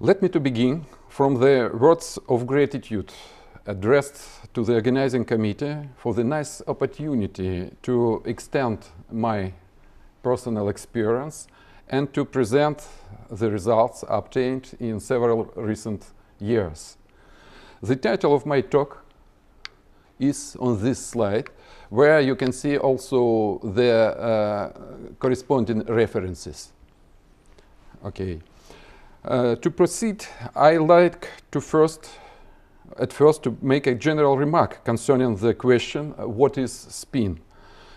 Let me to begin from the words of gratitude addressed to the organizing committee for the nice opportunity to extend my personal experience and to present the results obtained in several recent years. The title of my talk is on this slide, where you can see also the corresponding references. Okay. To proceed, I like to at first to make a general remark concerning the question, what is spin?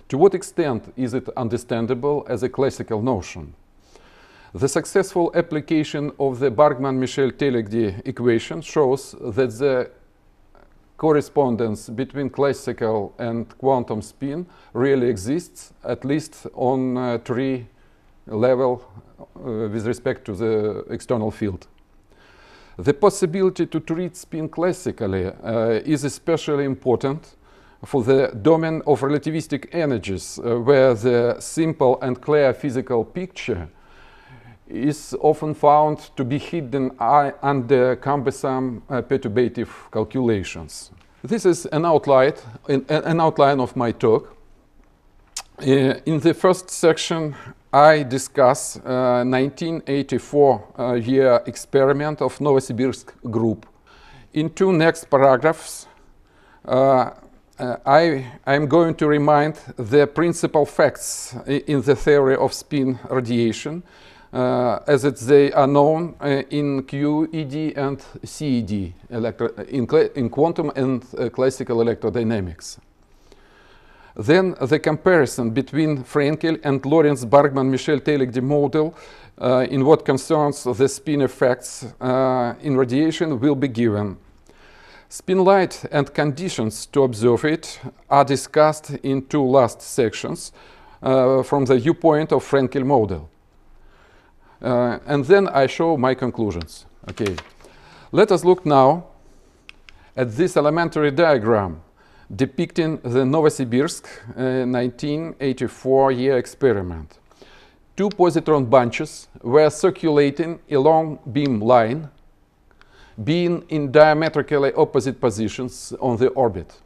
To what extent is it understandable as a classical notion? The successful application of the Bargmann-Michel-Telegdy equation shows that the correspondence between classical and quantum spin really exists, at least on three level with respect to the external field. The possibility to treat spin classically is especially important for the domain of relativistic energies, where the simple and clear physical picture is often found to be hidden under cumbersome perturbative calculations. This is an outline of my talk. In the first section, I discuss 1984 year experiment of Novosibirsk group. In two next paragraphs, I'm going to remind the principal facts in the theory of spin radiation, as they are known in QED and CED, in quantum and classical electrodynamics. Then the comparison between Frankl and Lorentz Bargmann-Michel-Telegdy model in what concerns the spin effects in radiation will be given. Spin light and conditions to observe it are discussed in two last sections from the viewpoint of Frankel model. And then I show my conclusions. Okay. Let us look now at this elementary diagram depicting the Novosibirsk 1984 year experiment. Two positron bunches were circulating along beam line, being in diametrically opposite positions on the orbit.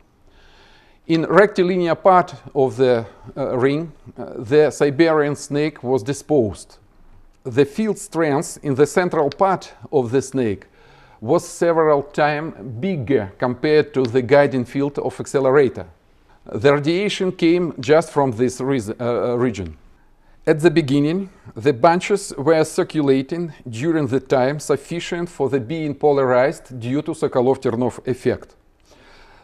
In rectilinear part of the ring, the Siberian snake was disposed. The field strength in the central part of the snake was several times bigger compared to the guiding field of accelerator. The radiation came just from this region. At the beginning, the bunches were circulating during the time sufficient for the being polarized due to Sokolov-Ternov effect.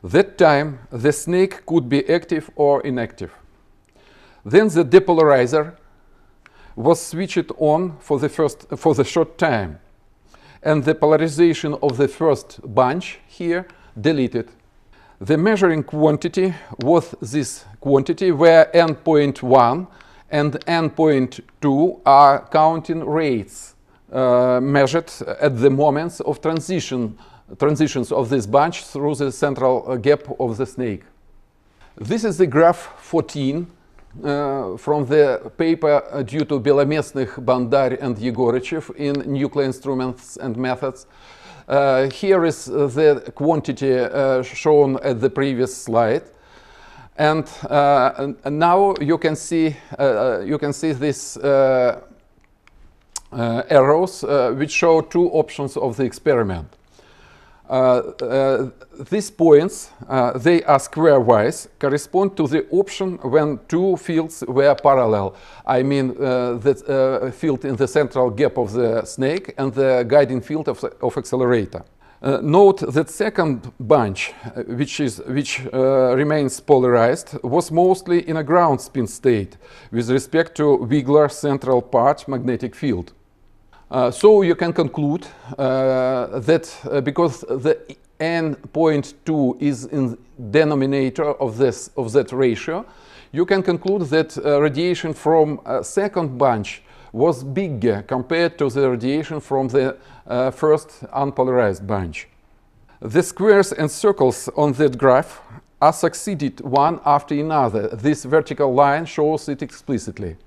That time, the snake could be active or inactive. Then the depolarizer was switched on for the short time, and the polarization of the first bunch here deleted. The measuring quantity was this quantity where n.1 and n.2 are counting rates measured at the moments of transitions of this bunch through the central gap of the snake. This is the graph 14 from the paper due to Belomestnych, Bandar and Yegorычev in Nuclear Instruments and Methods. Here is the quantity shown at the previous slide, and now you can see these arrows which show two options of the experiment. These points, they are square-wise, correspond to the option when two fields were parallel. I mean the field in the central gap of the snake and the guiding field of accelerator. Note that second bunch, which remains polarized, was mostly in a ground spin state with respect to Wigler central part magnetic field. So you can conclude that because the n.2 is in denominator of that ratio, you can conclude that radiation from second bunch was bigger compared to the radiation from the first unpolarized bunch. The squares and circles on that graph are succeeded one after another. This vertical line shows it explicitly.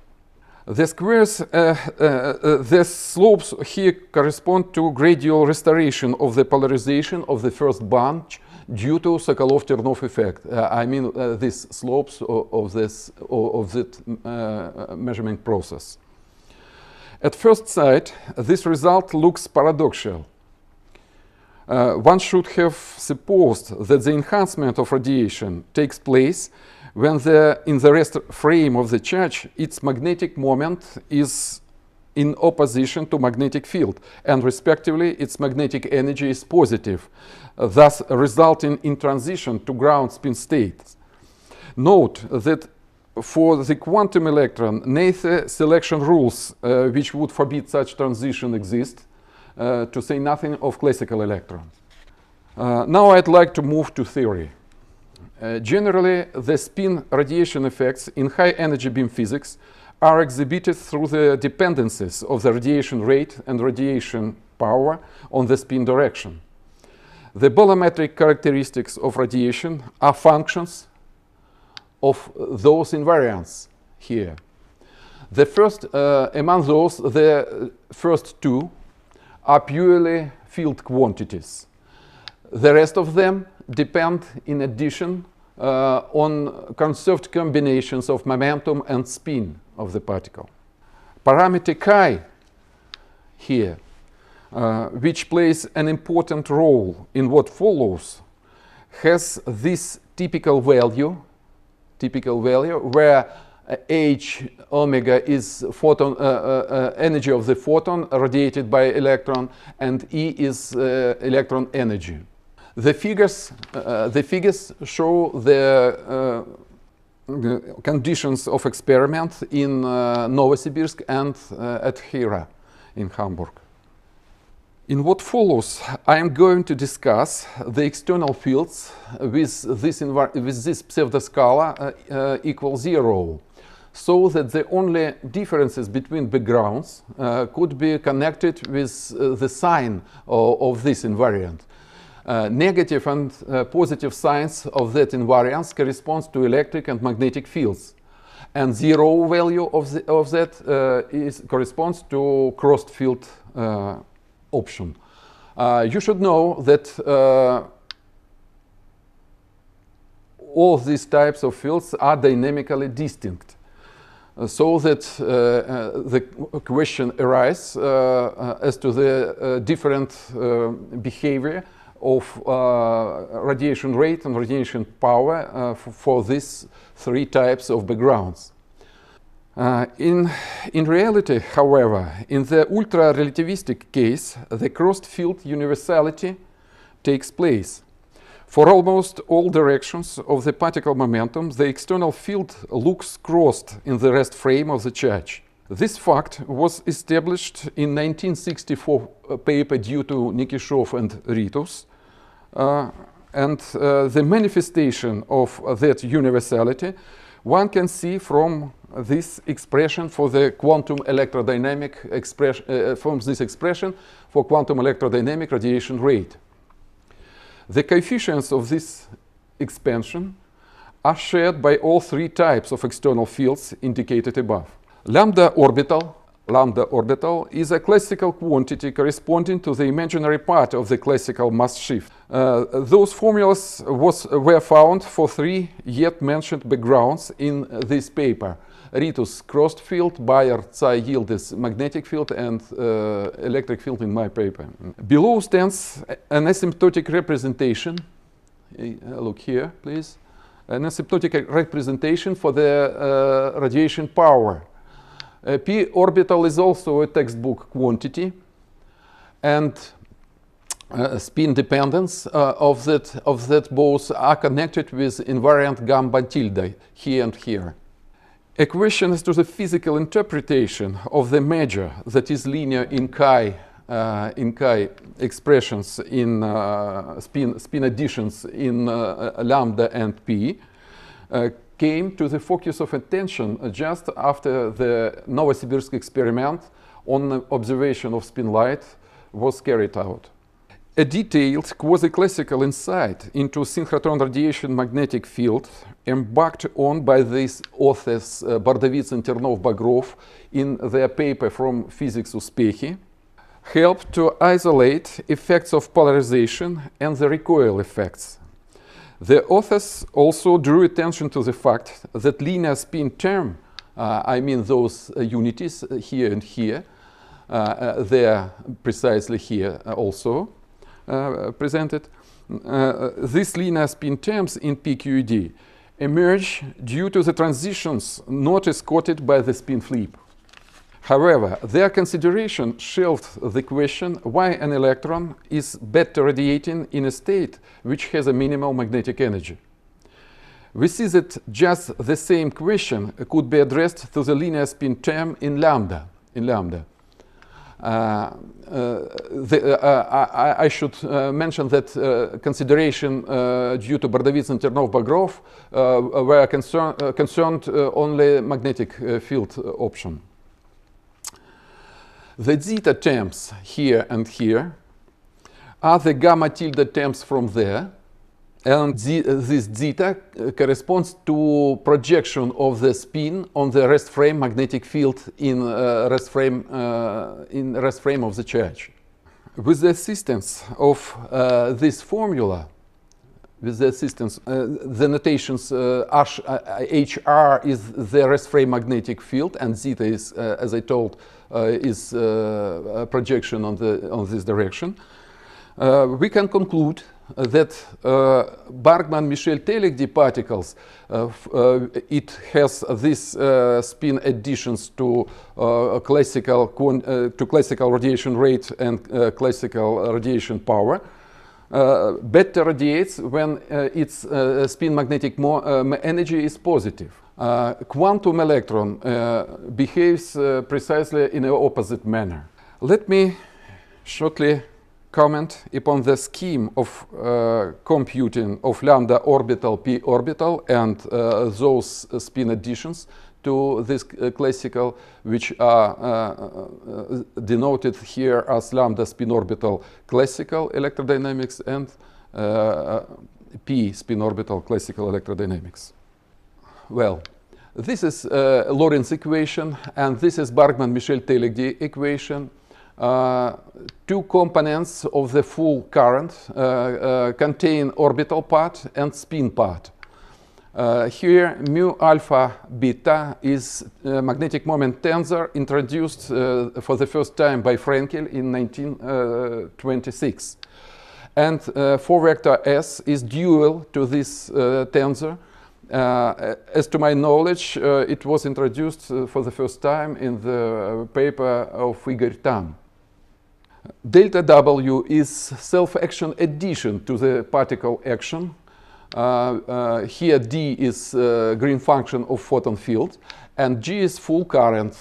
The squares, the slopes here correspond to gradual restoration of the polarization of the first bunch due to Sokolov-Ternov effect. I mean these slopes of that measurement process. At first sight, this result looks paradoxical. One should have supposed that the enhancement of radiation takes place when in the rest frame of the charge, its magnetic moment is in opposition to magnetic field, and respectively, its magnetic energy is positive, thus resulting in transition to ground spin states. Note that for the quantum electron, neither selection rules which would forbid such transition exist, to say nothing of classical electrons. Now I'd like to move to theory. Generally, the spin radiation effects in high-energy beam physics are exhibited through the dependencies of the radiation rate and radiation power on the spin direction. The bolometric characteristics of radiation are functions of those invariants here. The first, among those, the first two are purely field quantities. The rest of them depend, in addition, on conserved combinations of momentum and spin of the particle. Parameter chi here, which plays an important role in what follows, has this typical value where h omega is photon energy of the photon radiated by electron, and E is electron energy. The figures show the conditions of experiment in Novosibirsk and at Hera in Hamburg. In what follows, I am going to discuss the external fields with this pseudoscala equal 0, so that the only differences between backgrounds could be connected with the sign of this invariant. Negative and positive signs of that invariance corresponds to electric and magnetic fields, and zero value of that corresponds to crossed field option. You should know that all these types of fields are dynamically distinct, so that the question arises as to the different behavior of radiation rate and radiation power for these three types of backgrounds. In reality, however, in the ultra-relativistic case, the crossed field universality takes place. For almost all directions of the particle momentum, the external field looks crossed in the rest frame of the charge. This fact was established in 1964 paper due to Nikishov and Ritus, and the manifestation of that universality one can see from this expression for the quantum electrodynamic expression, from this expression for quantum electrodynamic radiation rate. The coefficients of this expansion are shared by all three types of external fields indicated above. Lambda orbital is a classical quantity corresponding to the imaginary part of the classical mass shift. Those formulas were found for three yet mentioned backgrounds in this paper: Ritus crossed field, Bayer Tsai Yildiz magnetic field, and electric field in my paper. Below stands an asymptotic representation. Look here, please. An asymptotic representation for the radiation power. P orbital is also a textbook quantity, and spin dependence of that both are connected with invariant gamma tilde here and here. A question as to the physical interpretation of the measure that is linear in chi expressions in spin additions in lambda and p came to the focus of attention just after the Novosibirsk experiment on observation of spin light was carried out. A detailed quasi-classical insight into synchrotron radiation magnetic field embarked on by these authors Bordovits and Ternov-Bagrov in their paper From Physics Успехи helped to isolate effects of polarization and the recoil effects. The authors also drew attention to the fact that linear spin term, I mean those unities here and here, they are precisely here also presented. These linear spin terms in PQED emerge due to the transitions not escorted by the spin flip. However, their consideration shelved the question why an electron is better radiating in a state which has a minimal magnetic energy. We see that just the same question could be addressed to the linear spin term in lambda. I should mention that consideration due to Bordovits and Ternov-Bagrov were concerned only magnetic field option. The zeta terms here and here are the gamma tilde terms from there, and this zeta corresponds to projection of the spin on the rest frame magnetic field in rest frame of the charge. With the assistance of this formula, with the assistance, the notations HR is the rest frame magnetic field, and zeta is, as I told, is a projection on this direction. We can conclude that Bargmann-Michel-Telegdy particles, it has these spin additions to classical radiation rate and classical radiation power, better radiates when its spin magnetic energy is positive. Quantum electron behaves precisely in the opposite manner. Let me shortly comment upon the scheme of computing of lambda orbital, p orbital, and those spin additions to this classical, which are denoted here as lambda spin orbital classical electrodynamics and p spin orbital classical electrodynamics. Well, this is Lorentz equation, and this is Bargmann-Michel-Telegdy equation. Two components of the full current contain orbital part and spin part. Here mu alpha beta is magnetic moment tensor introduced for the first time by Frankl in 1926. And 4 vector S is dual to this tensor. As to my knowledge, it was introduced for the first time in the paper of Igor Tam. Delta W is self-action addition to the particle action. Here D is green function of photon field, and G is full current.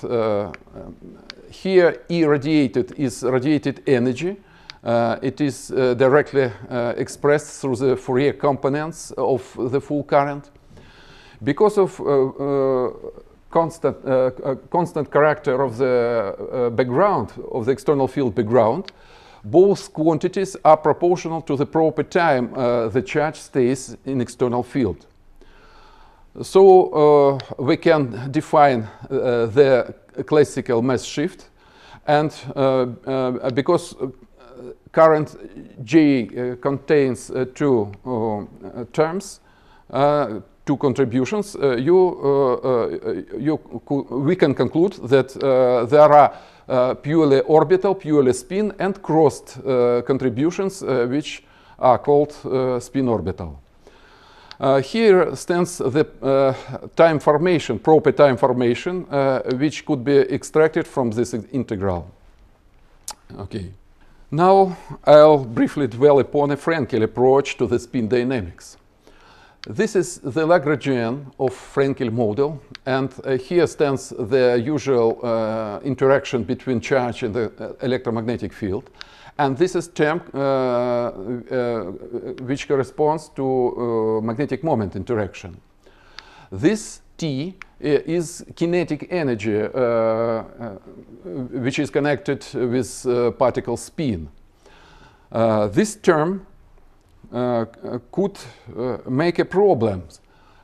Here E radiated is radiated energy. It is directly expressed through the Fourier components of the full current. Because of constant character of the background, of the external field background, both quantities are proportional to the proper time the charge stays in external field. So we can define the classical mass shift, and because current J contains two terms, two contributions, we can conclude that there are purely orbital, purely spin, and crossed contributions which are called spin orbital. Here stands the time formation, proper time formation, which could be extracted from this integral. Okay. Now I'll briefly dwell upon a Frankl approach to the spin dynamics. This is the Lagrangian of Frankl model, and here stands the usual interaction between charge and the electromagnetic field. And this is term which corresponds to magnetic moment interaction. This T is kinetic energy which is connected with particle spin. This term could make a problem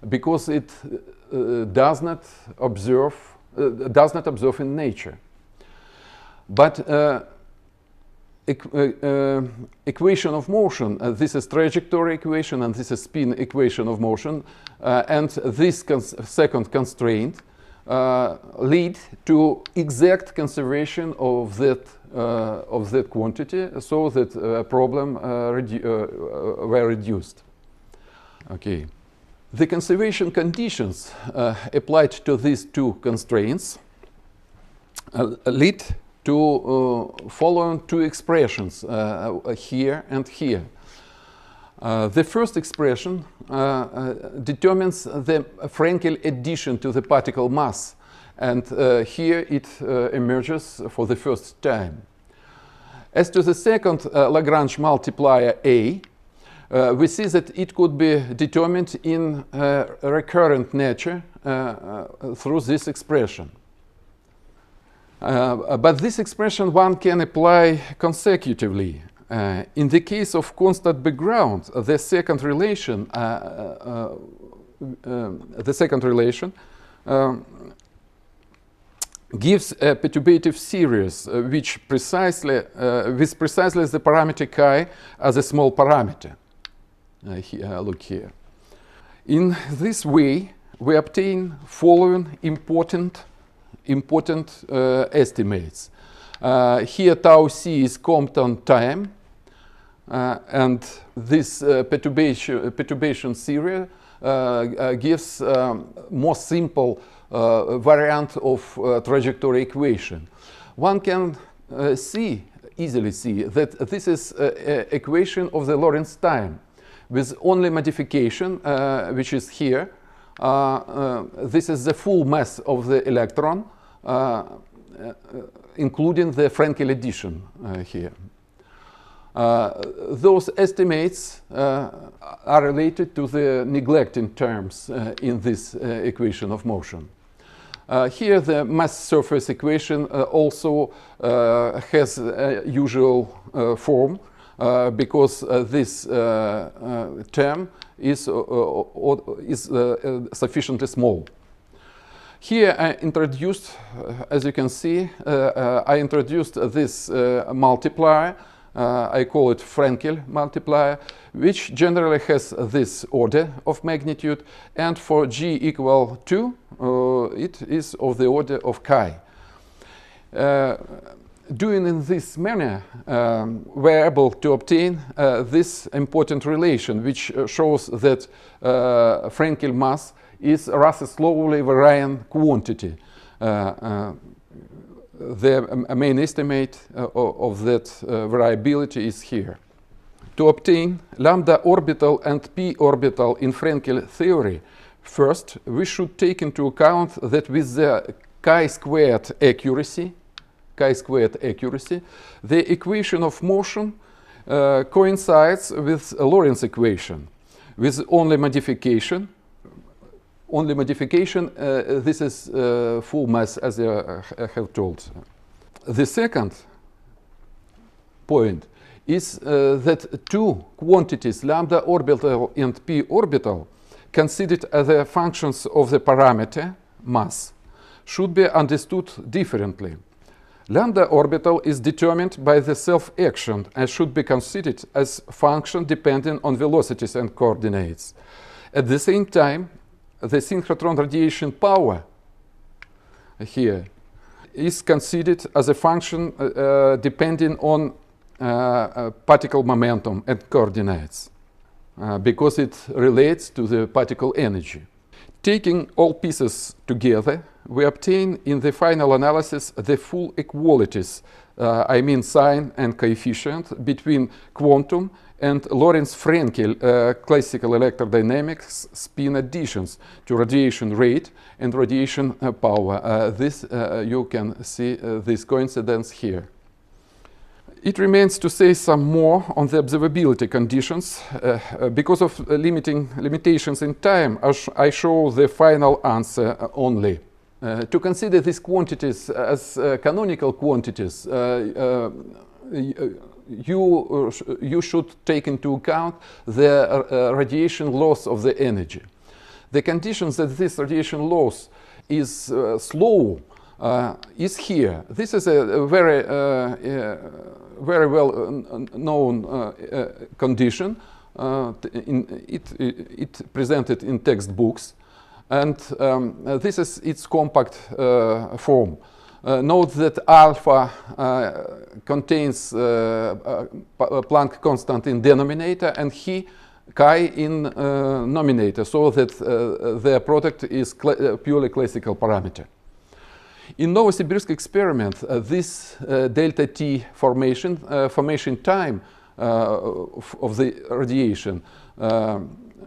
because it does not observe in nature. But equation of motion, this is trajectory equation and this is spin equation of motion, and this second constraint lead to exact conservation of that quantity, so that problem were reduced. Okay. The conservation conditions applied to these two constraints lead to following two expressions here and here. The first expression determines the Frankel addition to the particle mass, and here it emerges for the first time. As to the second Lagrange multiplier A, we see that it could be determined in recurrent nature through this expression. But this expression one can apply consecutively. In the case of constant background, the second relation gives a perturbative series which precisely with precisely the parameter chi as a small parameter. Look here. In this way, we obtain following important estimates. Here tau c is Compton time, and this perturbation series gives more simple variant of trajectory equation. One can easily see that this is an equation of the Lorentz time with only modification, which is here. This is the full mass of the electron, including the Frankel addition here. Those estimates are related to the neglecting terms in this equation of motion. Here the mass surface equation also has a usual form because this term is sufficiently small. Here I introduced, as you can see, I introduced this multiplier. I call it Frankel Multiplier, which generally has this order of magnitude, and for g equal 2, it is of the order of chi. Doing in this manner, we're able to obtain this important relation, which shows that Frankel mass is a rather slowly varying quantity. The main estimate of that variability is here. To obtain lambda orbital and p orbital in Frankel theory, first we should take into account that with the chi-squared accuracy, the equation of motion coincides with a Lorentz equation, with only modification. This is full mass, as I have told. The second point is that two quantities, lambda orbital and p orbital, considered as the functions of the parameter mass, should be understood differently. Lambda orbital is determined by the self-action and should be considered as function depending on velocities and coordinates. At the same time, the synchrotron radiation power here is considered as a function depending on particle momentum and coordinates because it relates to the particle energy. Taking all pieces together, we obtain in the final analysis the full equalities, I mean sign and coefficient, between quantum and Lorentz-Frankel classical electrodynamics spin additions to radiation rate and radiation power. You can see this coincidence here. It remains to say some more on the observability conditions. Because of limitations in time, I show the final answer only. To consider these quantities as canonical quantities, you should take into account the radiation loss of the energy. The conditions that this radiation loss is slow is here. This is a very well known condition. It presented in textbooks, and this is its compact form. Note that alpha contains Planck constant in denominator and chi in nominator, so that the product is purely classical parameter. In Novosibirsk experiment, this delta T formation time of the radiation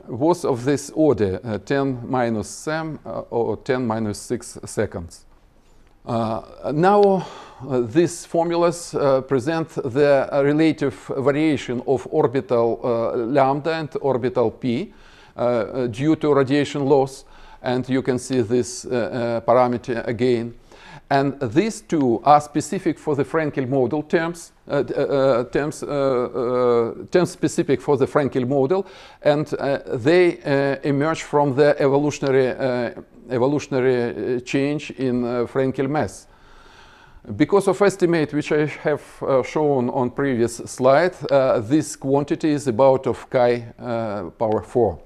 was of this order, 10 minus 7 or 10 minus 6 seconds. Now these formulas present the relative variation of orbital lambda and orbital p due to radiation loss, and you can see this parameter again. And these two are specific for the Frankl model terms, terms specific for the Frankl model, and they emerge from the evolutionary change in Frankl mass. Because of estimate which I have shown on previous slide, this quantity is about of chi power 4.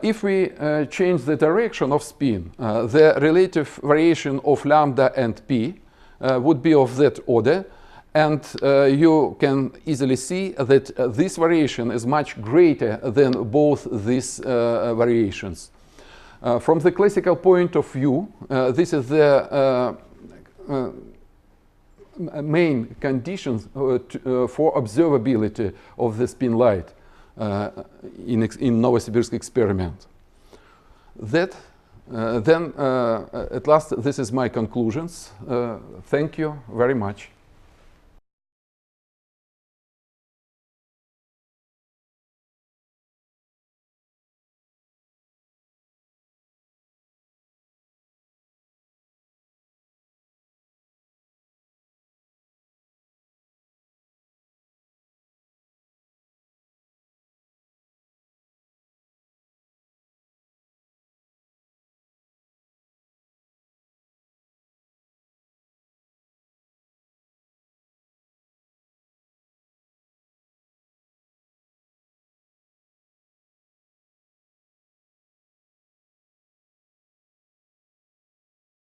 If we change the direction of spin, the relative variation of lambda and p would be of that order, and you can easily see that this variation is much greater than both these variations. From the classical point of view, this is the main conditions for observability of the spin light in Novosibirsk experiment. Then, at last, this is my conclusions. Thank you very much.